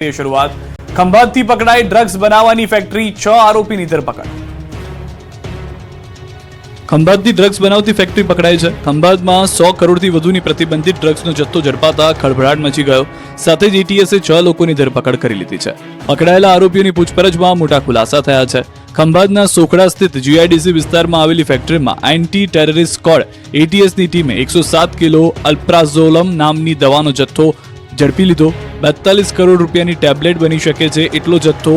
શરૂઆત ખંભાતથી પકડાઈ ડ્રગ્સ બનાવવાની ફેક્ટરી 6 આરોપીની ધરપકડ। ખંભાતની ડ્રગ્સ બનાવતી ફેક્ટરી પકડાઈ છે। ખંભાતમાં 100 કરોડથી વધુની પ્રતિબંધિત ડ્રગ્સનો જથ્થો ઝડપાતા ખળભળાટ મચી ગયો। સાથે જ એટીએસે 6 લોકોની ધરપકડ કરી લીધી છે। પકડાયેલા આરોપીઓની પૂછપરછમાં મોટા ખુલાસા થયા છે। ખંભાતના સોખડા સ્થિત જીઆઈડીસી વિસ્તારમાં આવેલી ફેક્ટરીમાં એન્ટી ટેરરિસ્ટ સ્ક્વોડ એટીએસની ટીમે 107 કિલો અલ્પ્રાઝોલમ નામની દવાનો જથ્થો ઝડપી લીધો। 42 કરોડ રૂપિયાની ટેબ્લેટ બની શકે છે એટલો જથ્થો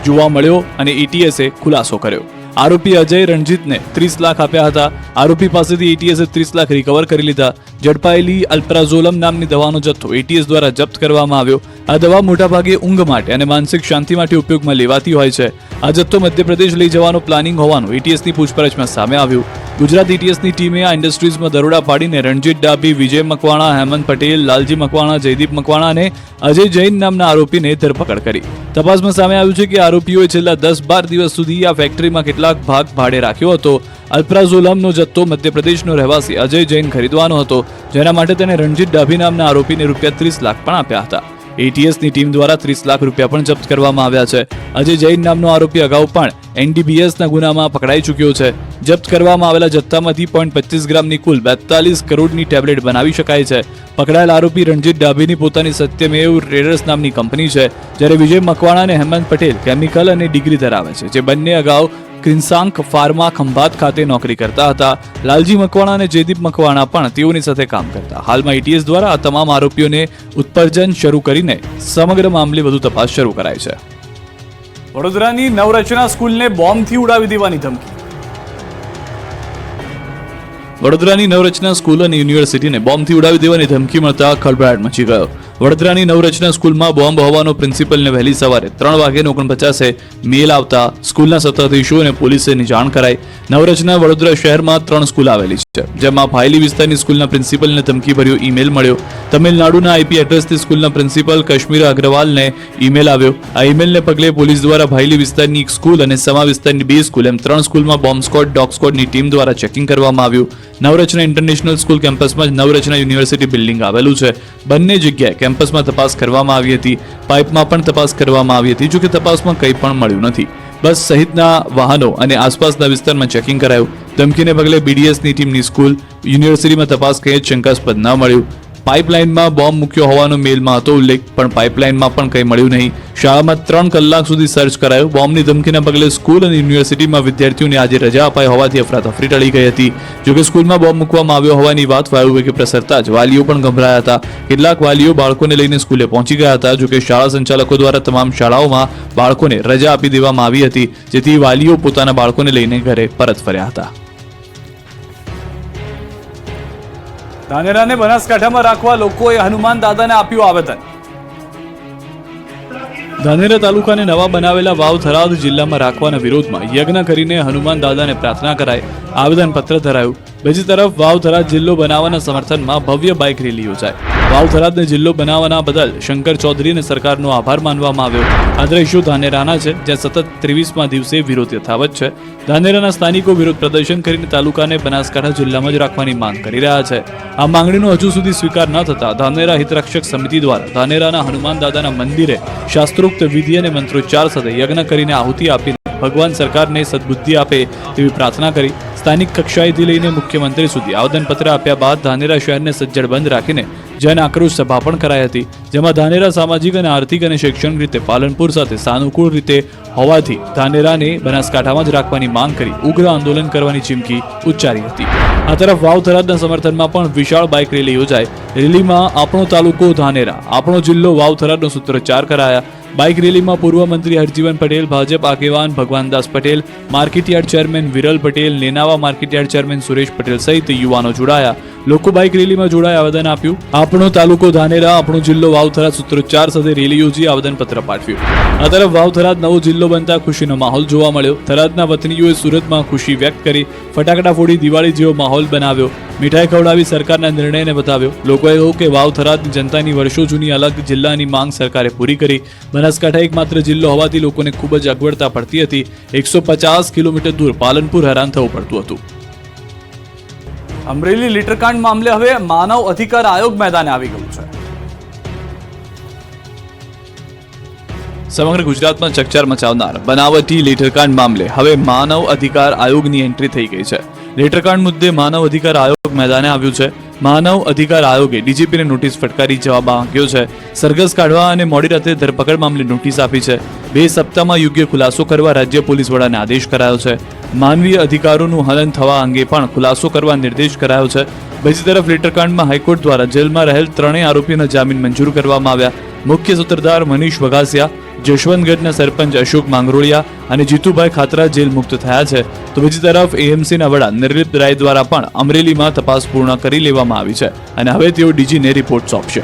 જોવા મળ્યો અને એટીએસે ખુલાસો કર્યો। આરોપી અજય રણજીતને 30 લાખ આપ્યા હતા। આરોપી પાસેથી એટીએસે 30 લાખ રિકવર કરી લીધા। ઝડપાયેલી અલ્પ્રાઝોલમ નામની દવાનો જથ્થો એટીએસ દ્વારા જપ્ત કરવામાં આવ્યો। આ દવા મોટાભાગે ઊંઘ માટે અને માનસિક શાંતિ માટે ઉપયોગમાં લેવાતી હોય છે। આ જથ્થો મધ્યપ્રદેશ લઈ જવાનો પ્લાનિંગ હોવાનું એટીએસની પૂછપરછમાં સામે આવ્યું। ગુજરાત એટીએસની ટીમે આ ઇન્ડસ્ટ્રીઝમાં દરોડા પાડીને રણજીત ડાભી, વિજય મકવાણા, હેમંત પટેલ, લાલજી મકવાણા, જયદીપ મકવાણા અને અજય જૈન નામના આરોપીને ધરપકડ કરી। તપાસમાં સામે આવ્યું છે કે આરોપીઓએ છેલ્લા 10-12 દિવસ સુધી આ ફેક્ટરીમાં કેટલાક ભાગ ભાડે રાખ્યો હતો। અલ્પ્રાઝોલમનો જથ્થો મધ્યપ્રદેશનો રહેવાસી અજય જૈન ખરીદવાનો હતો, જેના માટે તેને રણજીત ડાભી નામના આરોપીને ₹30 લાખ પણ આપ્યા હતા। એટીએસની ટીમ દ્વારા 30 લાખ રૂપિયા પણ જપ્ત કરવામાં આવ્યા છે। અજય જૈન નામનો આરોપી અગાઉ પણ એનડીપીએસના ગુનામાં પકડાઈ ચૂક્યો છે। જપ્ત કરવામાં આવેલા જથ્થામાંથી 0.25 ગ્રામની કુલ 42 કરોડની ટેબ્લેટ બનાવી શકાય છે। પકડાયેલ આરોપી રણજીત ડાભીની પોતાની સત્યમેવ ટ્રેડર્સ નામની કંપની છે, જ્યારે વિજય મકવાણા અને હેમંત પટેલ કેમિકલ અને ડિગ્રી ધરાવે છે, જે બંને અગાઉ ક્રિન્સાંક ફાર્મા ખંભાત ખાતે નોકરી કરતા હતા। લાલજી મકવાણા અને જયદીપ મકવાણા પણ તેઓની સાથે કામ કરતા। હાલમાં એટીએસ દ્વારા આ તમામ આરોપીઓને ઉત્પર્જન શરૂ કરીને સમગ્ર મામલે વધુ તપાસ શરૂ કરાઈ છે। વડોદરાની નવરચના સ્કૂલને બોમ્બથી ઉડાવી દેવાની ધમકી। વડોદરાની નવરચના સ્કૂલ અને યુનિવર્સિટીને બોમ્બથી ઉડાવી દેવાની ધમકી મળતા ખળભળાટ મચી ગયો। વડોદરાની નવરચના સ્કૂલમાં બોમ્બ હોવાનો પ્રિન્સિપલને વહેલી સવારે 3:49 મેલ આવતા સ્કૂલના સત્તાધીશો અને પોલીસને જાણ કરાઈ। નવરચના વડોદરા શહેરમાં 3 સ્કૂલ આવેલી છે, જેમાં ફાયલી વિસ્તારની સ્કૂલના પ્રિન્સિપલને ધમકીભર્યો ઈમેલ મળ્યો। તમિલનાડુના આઈપી એડ્રેસથી સ્કૂલના પ્રિન્સિપલ કશ્મીર અગ્રવાલને ઈમેલ આવ્યો। આ ઈમેલને પગલે પોલીસ દ્વારા ફાયલી વિસ્તારની એક સ્કૂલ અને સમા વિસ્તારની 2 સ્કૂલ એમ 3 સ્કૂલમાં બોમ્બ સ્ક્વોડ, ડોગ સ્ક્વોડની ટીમ દ્વારા ચેકિંગ કરવામાં આવ્યું। નવરચના ઇન્ટરનેશનલ સ્કૂલ કેમ્પસમાં જ નવરચના યુનિવર્સિટી બિલ્ડિંગ આવેલું છે। બંને જગ્યાએ કેમ્પસમાં તપાસ કરવામાં આવી હતી। પાઇપમાં પણ તપાસ કરવામાં આવી હતી, જોકે તપાસમાં કંઈ પણ મળ્યું નથી। બસ સહિતના વાહનો અને આસપાસના વિસ્તારમાં ચેકિંગ કરાયું। ધમકીને પગલે બીડીએસની ટીમની સ્કૂલ યુનિવર્સિટીમાં તપાસ કંઈ શંકાસ્પદ ન મળ્યું। પાઇપલાઇનમાં બોમ્બ મૂક્યો હોવાનો મેલમાં હતો ઉલ્લેખ, પણ પાઇપલાઇનમાં પણ કંઈ મળ્યું નહીં। શાળામાં 3 કલાક સુધી સર્ચ કરાયું। બોમ્બની ધમકીના પગલે સ્કૂલ અને યુનિવર્સિટીમાં વિદ્યાર્થીઓને આજે રજા અપાઈ હોવાથી અફરાતફરી ટળી ગઈ હતી। જોકે સ્કૂલમાં બોમ્બ મૂકવામાં આવ્યો હોવાની વાત વાયુવેગે પ્રસરતા જ વાલીઓ પણ ગભરાયા હતા। કેટલાક વાલીઓ બાળકોને લઈને સ્કૂલે પહોંચી ગયા હતા। જોકે શાળા સંચાલકો દ્વારા તમામ શાળાઓમાં બાળકોને રજા આપી દેવામાં આવી હતી, જેથી વાલીઓ પોતાના બાળકોને લઈને ઘરે પરત ફર્યા હતા। ધાનેરાને બનાસકાંઠામાં રાખવા લોકોએ હનુમાન દાદાને આપ્યું આવેદન। ધાનેરા તાલુકાને નવા બનાવેલા વાવ થરાદ જિલ્લામાં રાખવાના વિરોધમાં યજ્ઞ કરીને હનુમાન દાદાને પ્રાર્થના કરાઈ, આવેદનપત્ર ધરાયું। બીજી તરફ વાવ થરાદ જિલ્લો બનાવવાના સમર્થનમાં ભવ્ય બાઇક રેલી યોજાઈ। વાવ થરાદને જિલ્લો બનાવવાના બદલ શંકર ચૌધરીને સરકારનો આભાર માનવામાં આવ્યો। આ દ્રશ્યો ધાનેરાના છે, જ્યાં સતત 23મા દિવસે વિરોધ યથાવત છે। ધાનેરાના સ્થાનિકો વિરોધ પ્રદર્શન કરીને તાલુકાને બનાસકાંઠા જિલ્લામાં જ રાખવાની માંગ કરી રહ્યા છે। આ માંગણીનો હજુ સુધી સ્વીકાર ન થતા ધાનેરા હિતરક્ષક સમિતિ દ્વારા ધાનેરાના હનુમાન દાદાના મંદિરે શાસ્ત્રોક્ત વિધિ અને મંત્રોચ્ચાર સાથે યજ્ઞ કરીને આહુતિ આપીને ભગવાન સરકારને સદબુદ્ધિ આપે તેવી પ્રાર્થના કરી। સ્થાનિક કક્ષાએથી લઈને મુખ્યમંત્રી સુધી આવેદનપત્ર આપ્યા બાદ ધાનેરા શહેરને સજ્જડ બંધ રાખીને જન આક્રોશ સભા પણ કરાઈ હતી, જેમાં ધાનેરા સામાજિક અને આર્થિક અને શૈક્ષણિક રીતે પાલનપુર સાથે સાનુકૂળ રીતે હોવાથી ધાનેરાને બનાસકાંઠામાં જ રાખવાની માંગ કરી ઉગ્ર આંદોલન કરવાની ચીમકી ઉચ્ચારી હતી। આ તરફ વાવ થરાદના સમર્થનમાં પણ વિશાળ બાઇક રેલી યોજાઈ। રેલીમાં આપણો તાલુકો ધાનેરા, આપણો જિલ્લો વાવ થરાદનો સૂત્રોચ્ચાર કરાયા। બાઇક રેલીમાં પૂર્વ મંત્રી હરજીવન પટેલ, ભાજપ આગેવાન Bhagwandas Patel, market yard chairman Viral Patel, Nenava market yard chairman Suresh Patel સહિત યુવાનો જોડાયા। લોકો બાઇક રેલીમાં જોડાઈ આવેદન આપ્યું। આપણો તાલુકો ધાનેરા, આપણો જિલ્લો વાવ થરાદ સૂત્રોચ્ચાર સાથે રેલી યોજી આવેદનપત્ર પાઠવ્યું। આ તરફ વાવ થરાદ નવો જિલ્લો બનતા ખુશીનો માહોલ જોવા મળ્યો। થરાદના વતનીઓએ સુરતમાં ખુશી વ્યક્ત કરી, ફટાકડા ફોડી દિવાળી જેવો માહોલ બનાવ્યો। મીઠાઈ ખવડાવી સરકારના નિર્ણયને બતાવ્યો। લોકોએ કહ્યું કે વાવ થરાદની જનતાની વર્ષો જૂની અલગ જિલ્લાની માંગ સરકારે પૂરી કરી। બનાસકાંઠા એકમાત્ર જિલ્લો હોવાથી લોકોને ખૂબ જ અગવડતા પડતી હતી। 150 કિલોમીટર દૂર પાલનપુર હેરાન થવું પડતું હતું। અમરેલી લીટરકાંડ મામલે હવે માનવ અધિકાર આયોગ મેદાને આવી ગયું છે। સમગ્ર ગુજરાતમાં ચકચાર મચાવનાર બનાવટી લેટરકાંડ મામલે હવે માનવ અધિકાર આયોગની એન્ટ્રી થઈ ગઈ છે. લેટરકાંડ મુદ્દે માનવ અધિકાર આયોગ મેદાને આવ્યું છે. માનવ અધિકાર આયોગે ડીજીપીને નોટિસ ફટકારી જવાબ માંગ્યો છે. સરઘસ કાઢવા અને મોડી રાતે ધરપકડ મામલે નોટિસ આપી છે. 2 સપ્તાહમાં યોગ્ય ખુલાસો કરવા રાજ્ય પોલીસ વડાને આદેશ કરાયો છે. માનવીય અધિકારોનું હનન થવા અંગે પણ ખુલાસો કરવા નિર્દેશ કરાયો છે. બીજી તરફ લેટરકાંડમાં હાઈકોર્ટ દ્વારા જેલમાં રહેલ 3 આરોપીઓના જામીન મંજૂર કરવામાં આવ્યા. મુખ્ય સૂત્રધાર મનીષ વઘાસિયા, જશવંતગઢના સરપંચ અશોક માંગરોળિયા અને જીતુભાઈ ખાતરા જેલ મુક્ત થયા છે. તો બીજી તરફ એએમસીના વડા નિર્લિપ્ત રાય દ્વારા પણ અમરેલીમાં તપાસ પૂર્ણ કરી લેવામાં આવી છે અને હવે તેઓ ડીજીને રિપોર્ટ સોંપશે.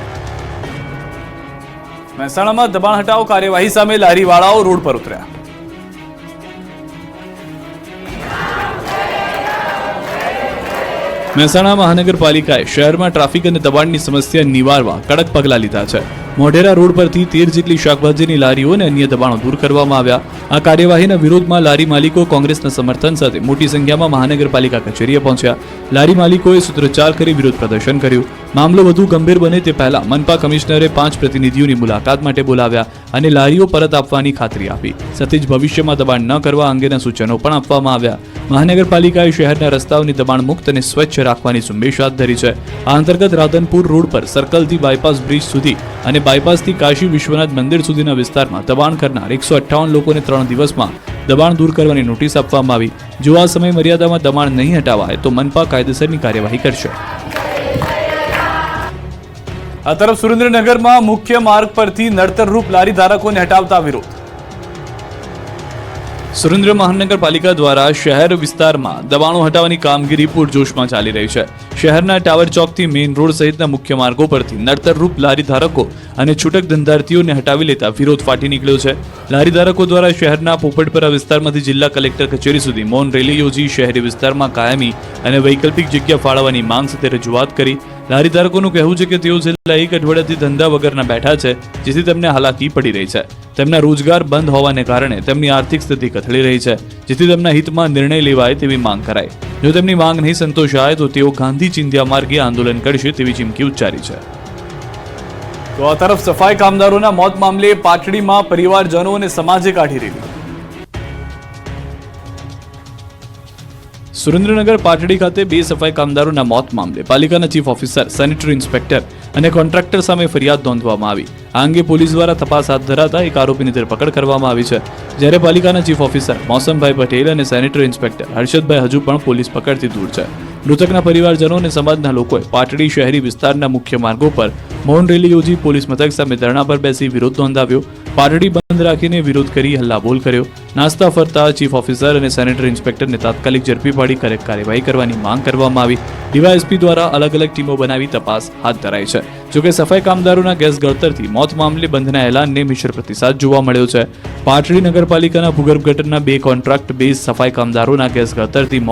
મહેસાણામાં દબાણ હટાવ કાર્યવાહી સામે લારીવાળાઓ રોડ પર ઉતર્યા. મહેસાણા મહાનગરપાલિકાએ શહેરમાં ટ્રાફિક અને દબાણની સમસ્યા નિવારવા કડક પગલાં લીધા છે. મોઢેરા રોડ પરથી 13 જેટલી શાકભાજીની લારીઓ અને અન્ય દબાણો દૂર કરવામાં આવ્યા. આ કાર્યવાહીના વિરોધમાં લારી માલિકો કોંગ્રેસના સમર્થન સાથે મોટી સંખ્યામાં મહાનગરપાલિકા કચેરીએ પહોંચ્યા. લારી માલિકોએ સૂત્રોચ્ચાર કરી વિરોધ પ્રદર્શન કર્યું. મામલો વધુ ગંભીર બને તે પહેલા મનપા કમિશનરે 5 પ્રતિનિધિઓની મુલાકાત માટે બોલાવ્યા અને લારીઓ પરત આપવાની ખાતરી આપી. સાથે જ ભવિષ્યમાં દબાણ ન કરવા અંગેના સૂચનો પણ આપવામાં આવ્યા. મહાનગરપાલિકાએ શહેરના રસ્તાઓની દબાણ મુક્ત અને સ્વચ્છ રાખવાની ઝુંબેશ હાથ ધરી છે. આ અંતર્ગત રાધનપુર રોડ પર સર્કલથી બાયપાસ બ્રિજ સુધી અને બાયપાસથી કાશી વિશ્વનાથ મંદિર સુધીના વિસ્તારમાં દબાણ કરનાર 158 લોકોને 3 દિવસમાં દબાણ દૂર કરવાની નોટિસ આપવામાં આવી. જો આ સમય મર્યાદામાં દબાણ નહીં હટાવાય તો મનપા કાયદેસરની કાર્યવાહી કરશે. આ તરફ સુરેન્દ્રનગરમાં મુખ્ય માર્ગ પરથી નડતરરૂપ લારી ધારકોને હટાવતા વિરોધ. સુરેન્દ્ર મહાનગરપાલિકા દ્વારા શહેર વિસ્તારમાં દબાણો હટાવવાની કામગીરી પૂરજોશમાં ચાલી રહી છે. શહેરના ટાવર ચોકથી મેઇન રોડ સહિતના મુખ્ય માર્ગો પરથી નડતરરૂપ લારી ધારકો અને છૂટક ધંધાર્થીઓને હટાવી લેતા વિરોધ ફાટી નીકળ્યો છે. લારી ધારકો દ્વારા શહેરના પોપટપરા વિસ્તારમાંથી જિલ્લા કલેક્ટર કચેરી સુધી મૌન રેલી યોજી શહેરી વિસ્તારમાં કાયમી અને વૈકલ્પિક જગ્યા ફાળવવાની માંગ સાથે રજૂઆત કરી. લારી ધારકોનું કહેવું છે કે તેઓ છેલ્લા 1 અઠવાડિયાથી ધંધા વગરના બેઠા છે, જેથી તેમને હાલાકી પડી રહી છે. તેમના રોજગાર બંધ હોવાને કારણે તેમની આર્થિક સ્થિતિ કથળી રહી છે, જેથી તેમના હિતમાં નિર્ણય લેવાય તેવી માંગ કરાઈ. જો તેમની માંગ નહીં સંતોષાય તો તેઓ ગાંધી ચિંધ્યા માર્ગે આંદોલન કરશે તેવી ચીમકી ઉચ્ચારી છે. તો આ તરફ સફાઈ કામદારોના મોત મામલે પાટડીમાં પરિવારજનો અને સમાજે કાઢી રેલી. સુરેન્દ્રનગર પાટડી ખાતે 2 સફાઈ કામદારોના મોત મામલે પાલિકાના ચીફ ઓફિસર, સેનિટરી ઇન્સ્પેક્ટર અને કોન્ટ્રાક્ટર સામે ફરિયાદ નોંધવામાં આવી. આ અંગે પોલીસ દ્વારા તપાસ હાથ ધરાતા એક આરોપીની ધરપકડ કરવામાં આવી છે. જ્યારે પાલિકાના ચીફ ઓફિસર મોસમભાઈ પટેલ અને સેનિટરી ઇન્સ્પેક્ટર હર્ષદભાઈ હજુ પણ પોલીસ પકડથી દૂર છે. મૃતકના પરિવારજનો અને સમાજના લોકોએ પાટડી શહેરી વિસ્તારના મુખ્ય માર્ગો પર મૌન રેલી યોજી પોલીસ મથક સામે ધરણા પર બેસી વિરોધ નોંધાવ્યો. પાટડી બંધ રાખીને વિરોધ કરી હલ્લાબોલ કર્યો. નાસ્તા ફરતા ચીફ ઓફિસર અને સેનેટરી ઇન્સ્પેક્ટરને તાત્કાલિક ઝડપી પાડી કડક કાર્યવાહી કરવાની માંગ કરવામાં આવી. ડીવાયએસપી દ્વારા અલગ અલગ ટીમો બનાવી તપાસ હાથ ધરાઈ છે. જોકે સફાઈ કામદારોના ગેસ ગળતરથી મોત મામલે બંધના એલાનને મિશ્ર પ્રતિસાદ જોવા મળ્યો છે. પાટડી નગરપાલિકાના ભૂગર્ભ ગટરના 2 કોન્ટ્રાક્ટ બેઝ સફાઈ કામદારોના ગેસ ગળતરથી